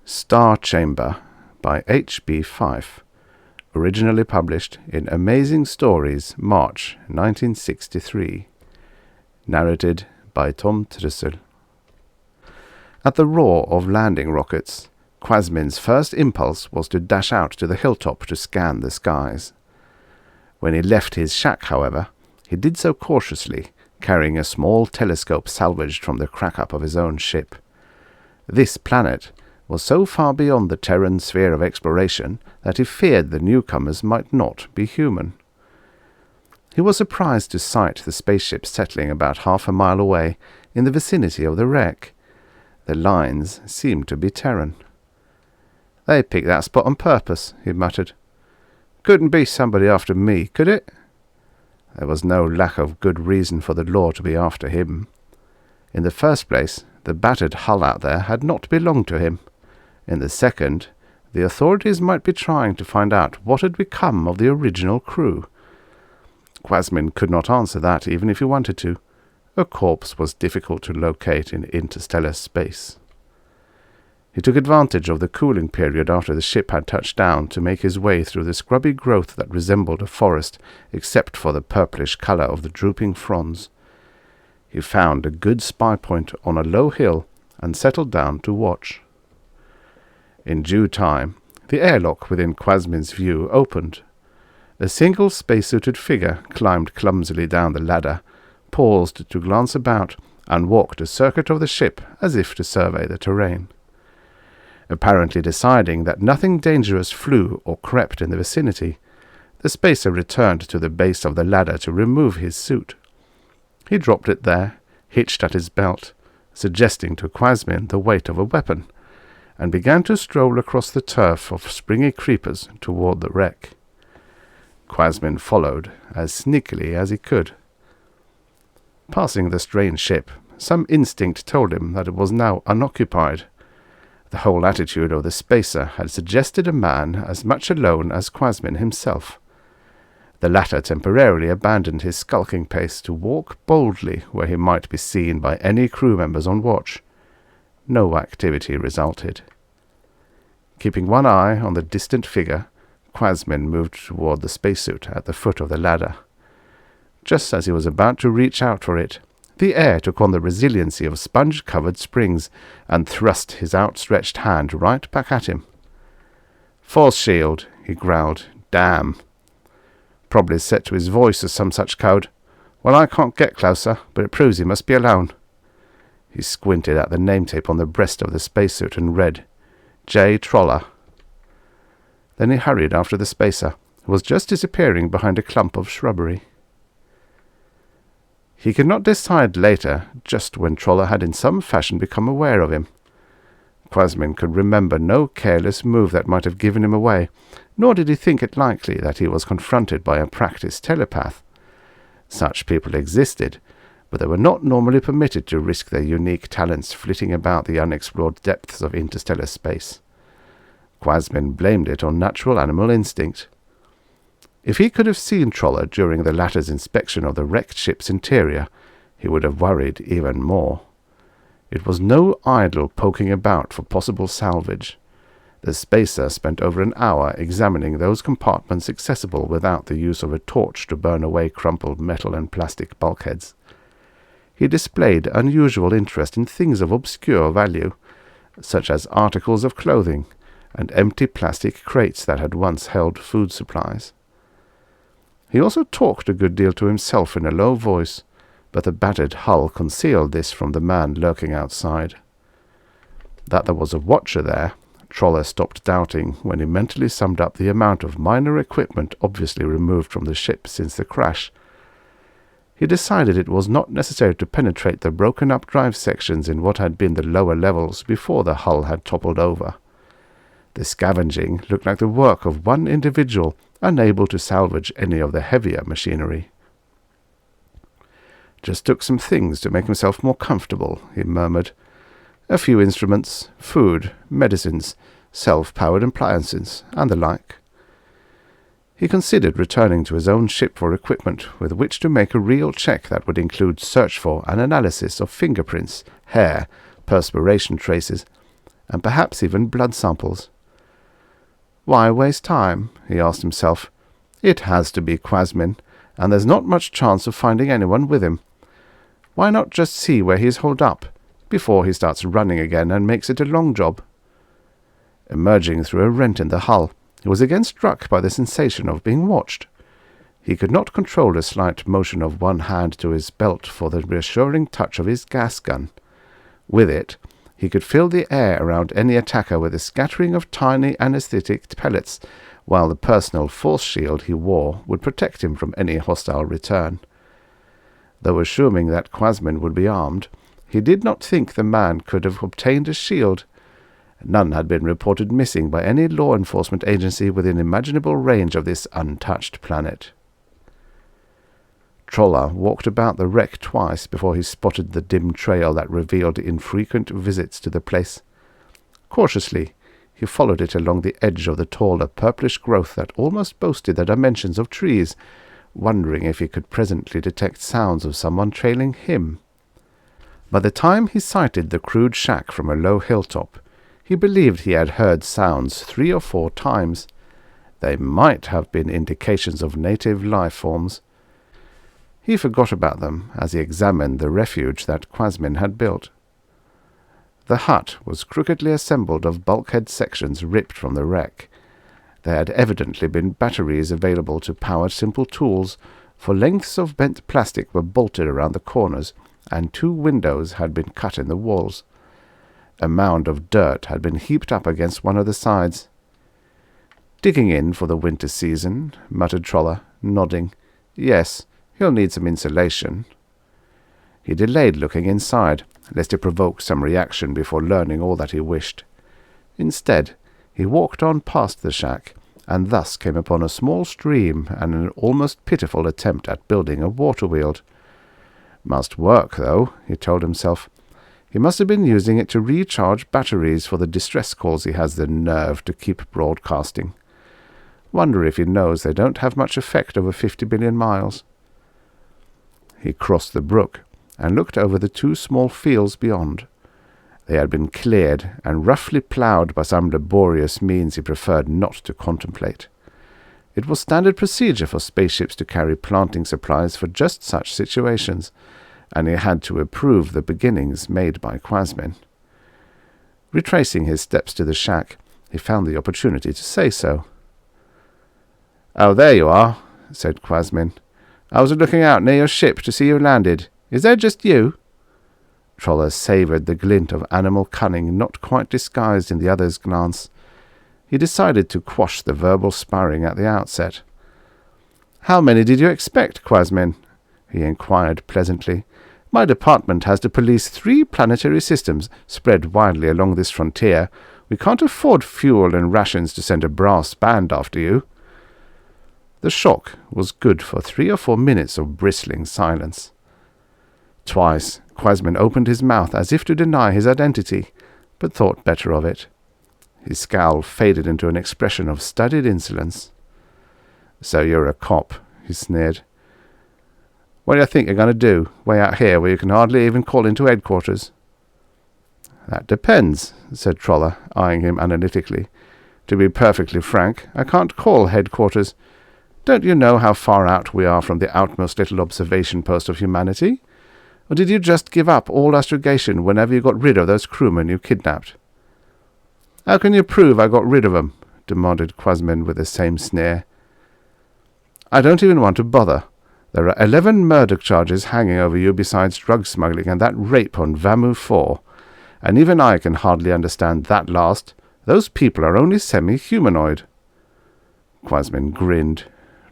Star Chamber by H.B. Fyfe, originally published in Amazing Stories, March 1963. Narrated by Tom Trussel. At the roar of landing rockets, Quasmin's first impulse was to dash out to the hilltop to scan the skies. When he left his shack, however, he did so cautiously, carrying a small telescope salvaged from the crack-up of his own ship. This planet was so far beyond the Terran sphere of exploration that he feared the newcomers might not be human. He was surprised to sight the spaceship settling about half a mile away in the vicinity of the wreck. The lines seemed to be Terran. "They picked that spot on purpose," he muttered. "Couldn't be somebody after me, could it?" There was no lack of good reason for the law to be after him. In the first place, the battered hull out there had not belonged to him. In the second, the authorities might be trying to find out what had become of the original crew. Quasmin could not answer that even if he wanted to. A corpse was difficult to locate in interstellar space. He took advantage of the cooling period after the ship had touched down to make his way through the scrubby growth that resembled a forest except for the purplish color of the drooping fronds. He found a good spy point on a low hill and settled down to watch. In due time, the airlock within Quasmin's view opened. A single spacesuited figure climbed clumsily down the ladder, paused to glance about, and walked a circuit of the ship as if to survey the terrain. Apparently deciding that nothing dangerous flew or crept in the vicinity, the spacer returned to the base of the ladder to remove his suit. He dropped it there, hitched at his belt, suggesting to Quasmin the weight of a weapon, and began to stroll across the turf of springy creepers toward the wreck. Quasmin followed as sneakily as he could. Passing the strange ship, some instinct told him that it was now unoccupied. The whole attitude of the spacer had suggested a man as much alone as Quasmin himself. The latter temporarily abandoned his skulking pace to walk boldly where he might be seen by any crew members on watch. No activity resulted. Keeping one eye on the distant figure, Quasmin moved toward the spacesuit at the foot of the ladder. Just as he was about to reach out for it, the air took on the resiliency of sponge-covered springs and thrust his outstretched hand right back at him. "Force shield," he growled. "Damn." Probably set to his voice as some such code. "Well, I can't get closer, but it proves he must be alone." He squinted at the name tape on the breast of the spacesuit and read, "J. Troller." Then he hurried after the spacer, who was just disappearing behind a clump of shrubbery. He could not decide later just when Troller had in some fashion become aware of him. Quasmin could remember no careless move that might have given him away, nor did he think it likely that he was confronted by a practiced telepath. Such people existed, but they were not normally permitted to risk their unique talents flitting about the unexplored depths of interstellar space. Quasmin blamed it on natural animal instinct. If he could have seen Troller during the latter's inspection of the wrecked ship's interior, he would have worried even more. It was no idle poking about for possible salvage. The spacer spent over an hour examining those compartments accessible without the use of a torch to burn away crumpled metal and plastic bulkheads. He displayed unusual interest in things of obscure value, such as articles of clothing and empty plastic crates that had once held food supplies. He also talked a good deal to himself in a low voice, but the battered hull concealed this from the man lurking outside. That there was a watcher there, Troller stopped doubting when he mentally summed up the amount of minor equipment obviously removed from the ship since the crash. He decided it was not necessary to penetrate the broken-up drive sections in what had been the lower levels before the hull had toppled over. The scavenging looked like the work of one individual, unable to salvage any of the heavier machinery. "Just took some things to make himself more comfortable," he murmured. "A few instruments, food, medicines, self-powered appliances, and the like." He considered returning to his own ship for equipment with which to make a real check that would include search for and analysis of fingerprints, hair, perspiration traces, and perhaps even blood samples. Why waste time? He asked himself. It has to be Quasmin, and there's not much chance of finding anyone with him. Why not just see where he's holed up, before he starts running again and makes it a long job? Emerging through a rent in the hull, he was again struck by the sensation of being watched. He could not control a slight motion of one hand to his belt for the reassuring touch of his gas gun. With it, he could fill the air around any attacker with a scattering of tiny anesthetic pellets, while the personal force shield he wore would protect him from any hostile return. Though assuming that Quasmin would be armed, he did not think the man could have obtained a shield. None had been reported missing by any law enforcement agency within imaginable range of this untouched planet. Troller walked about the wreck twice before he spotted the dim trail that revealed infrequent visits to the place. Cautiously, he followed it along the edge of the taller purplish growth that almost boasted the dimensions of trees, wondering if he could presently detect sounds of someone trailing him. By the time he sighted the crude shack from a low hilltop, he believed he had heard sounds 3 or 4 times. They might have been indications of native life forms. He forgot about them as he examined the refuge that Quasmin had built. The hut was crookedly assembled of bulkhead sections ripped from the wreck. There had evidently been batteries available to power simple tools, for lengths of bent plastic were bolted around the corners, and 2 windows had been cut in the walls. A mound of dirt had been heaped up against one of the sides. "Digging in for the winter season," muttered Troller, nodding. "Yes, he'll need some insulation." He delayed looking inside, lest it provoke some reaction before learning all that he wished. Instead, he walked on past the shack, and thus came upon a small stream and an almost pitiful attempt at building a water wheel. Must work, though, he told himself. He must have been using it to recharge batteries for the distress calls he has the nerve to keep broadcasting. Wonder if he knows they don't have much effect over 50 billion miles. He crossed the brook and looked over the 2 small fields beyond. They had been cleared and roughly ploughed by some laborious means he preferred not to contemplate. It was standard procedure for spaceships to carry planting supplies for just such situations, and he had to approve the beginnings made by Quasmin. Retracing his steps to the shack, he found the opportunity to say so. "Oh, there you are," said Quasmin. "I was looking out near your ship to see you landed. Is there just you?" Troller savoured the glint of animal cunning not quite disguised in the other's glance. He decided to quash the verbal sparring at the outset. "How many did you expect, Quasmin?" he inquired pleasantly. "My department has to police 3 planetary systems spread widely along this frontier. We can't afford fuel and rations to send a brass band after you." The shock was good for 3 or 4 minutes of bristling silence. Twice Quasmin opened his mouth as if to deny his identity, but thought better of it. His scowl faded into an expression of studied insolence. "So you're a cop," he sneered. "What do you think you're going to do, way out here where you can hardly even call into headquarters?" "That depends," said Troller, eyeing him analytically. "To be perfectly frank, I can't call headquarters. Don't you know how far out we are from the outmost little observation post of humanity? Or did you just give up all astrogation whenever you got rid of those crewmen you kidnapped?" "How can you prove I got rid of them?" demanded Quasmin with the same sneer. "I don't even want to bother. There are 11 murder charges hanging over you besides drug smuggling and that rape on Vamu 4. And even I can hardly understand that last. Those people are only semi-humanoid." Quasmin grinned.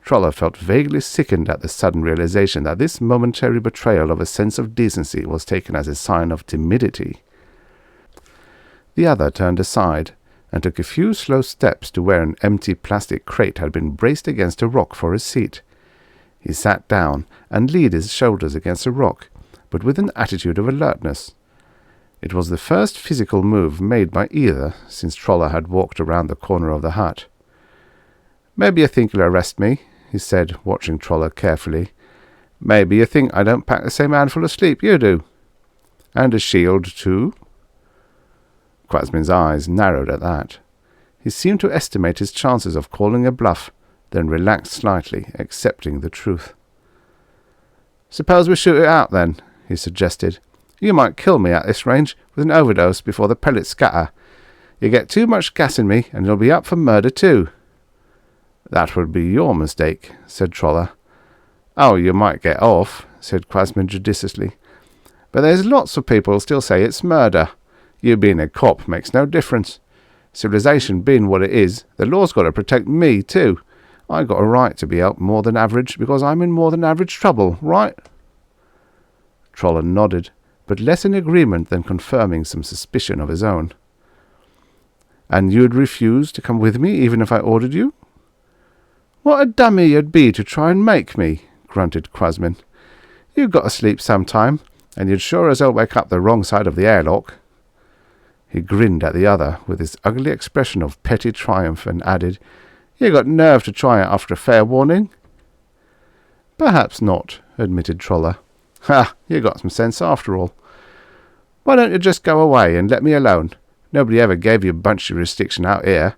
Troller felt vaguely sickened at the sudden realization that this momentary betrayal of a sense of decency was taken as a sign of timidity. The other turned aside and took a few slow steps to where an empty plastic crate had been braced against a rock for a seat. He sat down and leaned his shoulders against a rock, but with an attitude of alertness. It was the first physical move made by either since Troller had walked around the corner of the hut. "Maybe you think you'll arrest me," he said, watching Troller carefully. "Maybe you think I don't pack the same handful of sleep you do. And a shield, too." Quasmin's eyes narrowed at that. He seemed to estimate his chances of calling a bluff, then relaxed slightly, accepting the truth. "Suppose we shoot it out, then," he suggested. "You might kill me at this range with an overdose before the pellets scatter. You get too much gas in me, and you'll be up for murder too." "That would be your mistake," said Troller. "Oh, you might get off," said Quasmin judiciously. "But there's lots of people still say it's murder. You being a cop makes no difference. Civilization being what it is, the law's got to protect me too. I got a right to be out more than average because I'm in more than average trouble, right?" Troller nodded, but less in agreement than confirming some suspicion of his own. "And you'd refuse to come with me even if I ordered you?" "What a dummy you'd be to try and make me," grunted Quasmin. "You've got to sleep sometime, and you'd sure as hell wake up the wrong side of the airlock." He grinned at the other with his ugly expression of petty triumph and added, "You got nerve to try it after a fair warning?" "Perhaps not," admitted Troller. "Ha, you got some sense after all. Why don't you just go away and let me alone? Nobody ever gave you a bunch jurisdiction out here.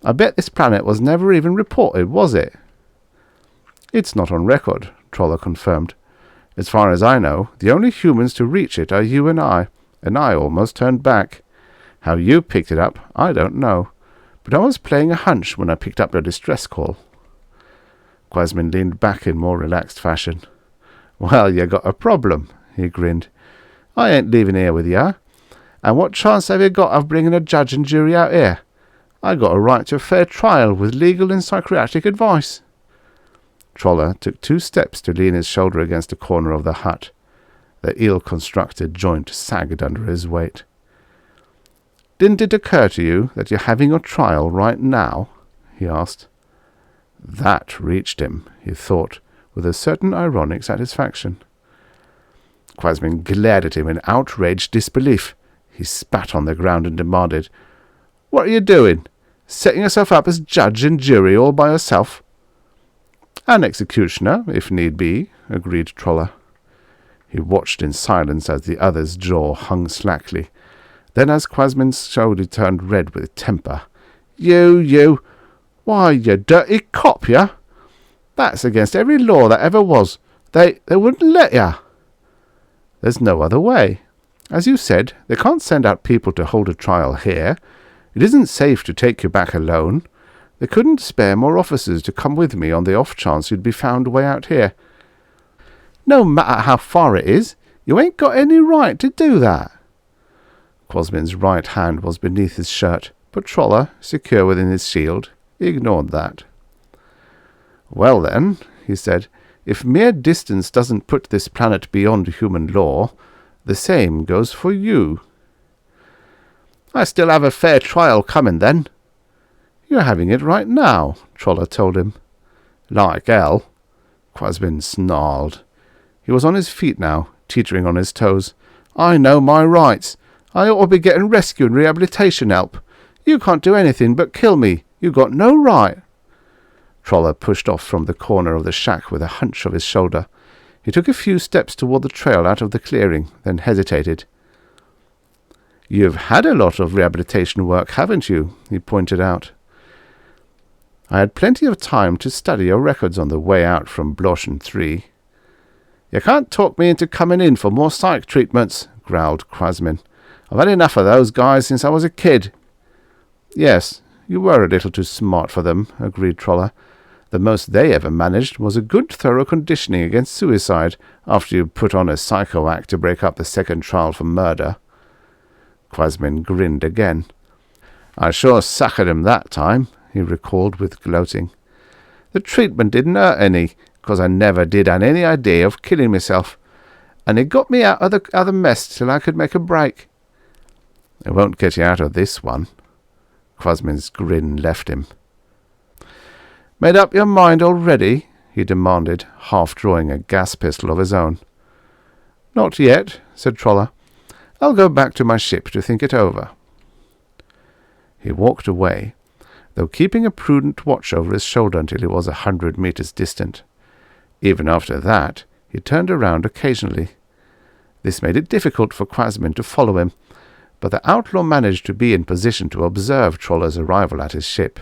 I bet this planet was never even reported, was it?" "It's not on record," Troller confirmed. "As far as I know, the only humans to reach it are you and I almost turned back. How you picked it up, I don't know, but I was playing a hunch when I picked up your distress call." Quasmin leaned back in more relaxed fashion. "Well, you got a problem," he grinned. "I ain't leaving here with ya. And what chance have you got of bringing a judge and jury out here? I got a right to a fair trial with legal and psychiatric advice." Troller took 2 steps to lean his shoulder against the corner of the hut. The ill-constructed joint sagged under his weight. "Didn't it occur to you that you're having your trial right now?" he asked. That reached him, he thought, with a certain ironic satisfaction. Quasmin glared at him in outraged disbelief. He spat on the ground and demanded, "What are you doing? Setting yourself up as judge and jury all by yourself?" "An executioner, if need be," agreed Troller. He watched in silence as the other's jaw hung slackly. Then as Quasmin's shoulder turned red with temper, You! Why, you dirty cop, ya! That's against every law that ever was. They wouldn't let ya." "There's no other way. As you said, they can't send out people to hold a trial here. It isn't safe to take you back alone. They couldn't spare more officers to come with me on the off chance you'd be found way out here." "No matter how far it is, you ain't got any right to do that." Quasmin's right hand was beneath his shirt, but Troller, secure within his shield, ignored that. "Well then," he said, "if mere distance doesn't put this planet beyond human law, the same goes for you." "I still have a fair trial coming then." "You're having it right now," Troller told him. "Like hell." Quasmin snarled. He was on his feet now, teetering on his toes. "I know my rights. I ought to be getting rescue and rehabilitation help. You can't do anything but kill me. You got no right." Troller pushed off from the corner of the shack with a hunch of his shoulder. He took a few steps toward the trail out of the clearing, then hesitated. "You've had a lot of rehabilitation work, haven't you?" he pointed out. "I had plenty of time to study your records on the way out from Bloshen 3. "You can't talk me into coming in for more psych treatments," growled Quasmin. "I've had enough of those guys since I was a kid." "Yes, you were a little too smart for them," agreed Troller. "The most they ever managed was a good thorough conditioning against suicide after you put on a psycho act to break up the second trial for murder." Quasmin grinned again. "I sure suckered him that time," he recalled with gloating. "The treatment didn't hurt any, 'cause I never did have any idea of killing myself, and it got me out of the other mess till I could make a break." "It won't get you out of this one." Quasmin's grin left him. "Made up your mind already?" he demanded, half drawing a gas pistol of his own. "Not yet," said Troller. "I'll go back to my ship to think it over." He walked away, though keeping a prudent watch over his shoulder until he was 100 meters distant. Even after that, he turned around occasionally. This made it difficult for Quasmin to follow him, but the outlaw managed to be in position to observe Troller's arrival at his ship.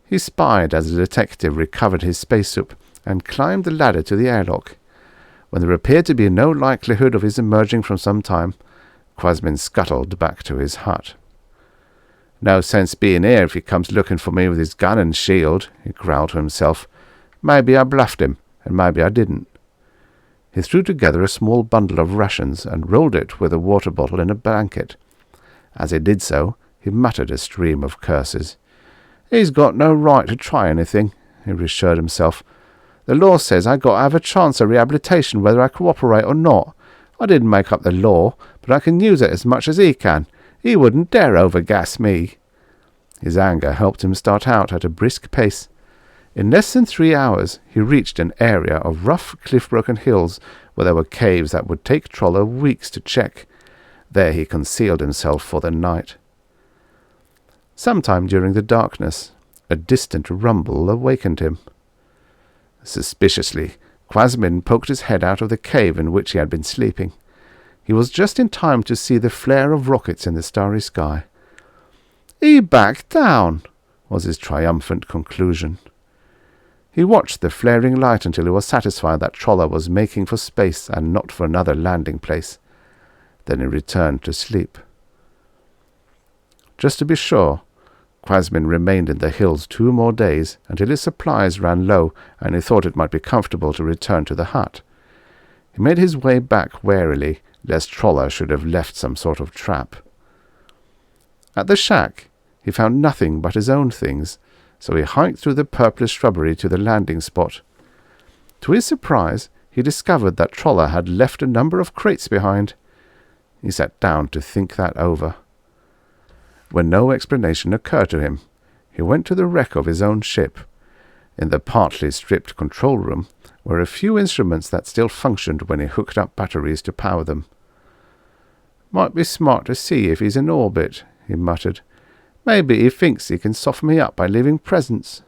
He spied as the detective recovered his spacesuit and climbed the ladder to the airlock. When there appeared to be no likelihood of his emerging from some time, Quasmin scuttled back to his hut. "No sense being here if he comes looking for me with his gun and shield," he growled to himself. "Maybe I bluffed him, and maybe I didn't." He threw together a small bundle of rations and rolled it with a water bottle in a blanket. As he did so, he muttered a stream of curses. "He's got no right to try anything," he reassured himself. "The law says I got to have a chance of rehabilitation whether I cooperate or not. I didn't make up the law, but I can use it as much as he can. He wouldn't dare overgas me." His anger helped him start out at a brisk pace. In less than 3 hours he reached an area of rough cliff-broken hills where there were caves that would take Troller weeks to check. There he concealed himself for the night. Sometime during the darkness, a distant rumble awakened him. Suspiciously, Quasmin poked his head out of the cave in which he had been sleeping. He was just in time to see the flare of rockets in the starry sky. "He backed down," was his triumphant conclusion. He watched the flaring light until he was satisfied that Troller was making for space and not for another landing place. Then he returned to sleep. Just to be sure, Quasmin remained in the hills 2 more days until his supplies ran low and he thought it might be comfortable to return to the hut. He made his way back warily, lest Troller should have left some sort of trap. At the shack, he found nothing but his own things, so he hiked through the purplish shrubbery to the landing spot. To his surprise, he discovered that Troller had left a number of crates behind. He sat down to think that over. When no explanation occurred to him, he went to the wreck of his own ship. In the partly stripped control room were a few instruments that still functioned when he hooked up batteries to power them. "Might be smart to see if he's in orbit," he muttered. "Maybe he thinks he can soften me up by leaving presents."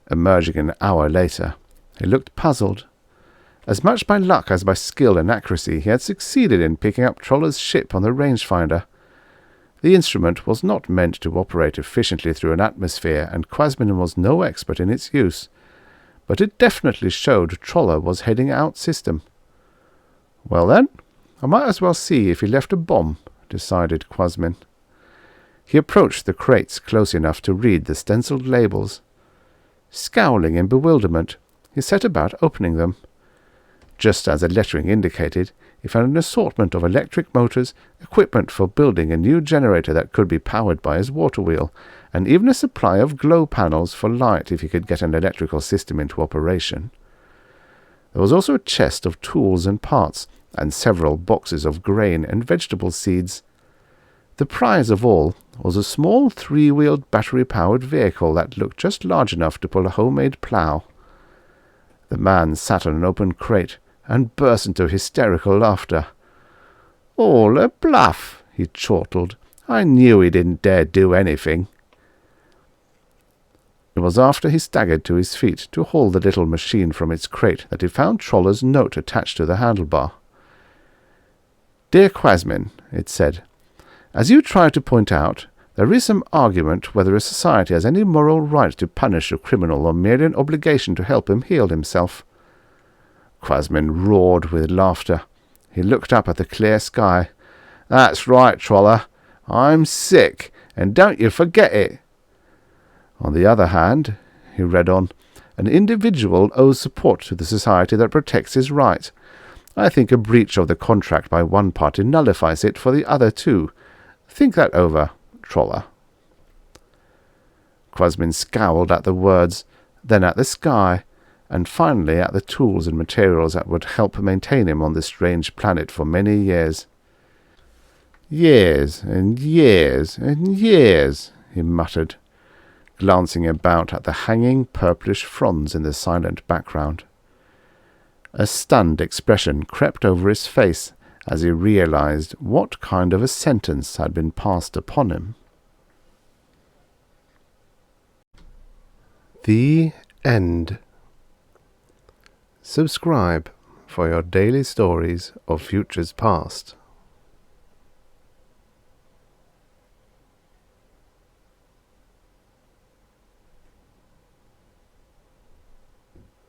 Emerging an hour later, he looked puzzled. As much by luck as by skill and accuracy, he had succeeded in picking up Troller's ship on the rangefinder. The instrument was not meant to operate efficiently through an atmosphere, and Quasmin was no expert in its use, but it definitely showed Troller was heading out system. "Well then, I might as well see if he left a bomb," decided Quasmin. He approached the crates close enough to read the stenciled labels. Scowling in bewilderment, he set about opening them. Just as the lettering indicated, he found an assortment of electric motors, equipment for building a new generator that could be powered by his water wheel, and even a supply of glow panels for light if he could get an electrical system into operation. There was also a chest of tools and parts, and several boxes of grain and vegetable seeds. The prize of all was a small 3-wheeled battery-powered vehicle that looked just large enough to pull a homemade plough. The man sat on an open crate and burst into hysterical laughter. "All a bluff," he chortled. "I knew he didn't dare do anything." It was after he staggered to his feet to haul the little machine from its crate that he found Troller's note attached to the handlebar. "Dear Quasmin," it said, "as you try to point out, there is some argument whether a society has any moral right to punish a criminal or merely an obligation to help him heal himself." Quasmin roared with laughter. He looked up at the clear sky. "That's right, Troller. I'm sick, and don't you forget it." "On the other hand," he read on, "an individual owes support to the society that protects his right. I think a breach of the contract by one party nullifies it for the other too. Think that over, Troller." Quasmin scowled at the words, then at the sky, and finally at the tools and materials that would help maintain him on this strange planet for many years. "Years and years and years," he muttered, glancing about at the hanging purplish fronds in the silent background. A stunned expression crept over his face as he realized what kind of a sentence had been passed upon him. The end. Subscribe for your daily stories of futures past.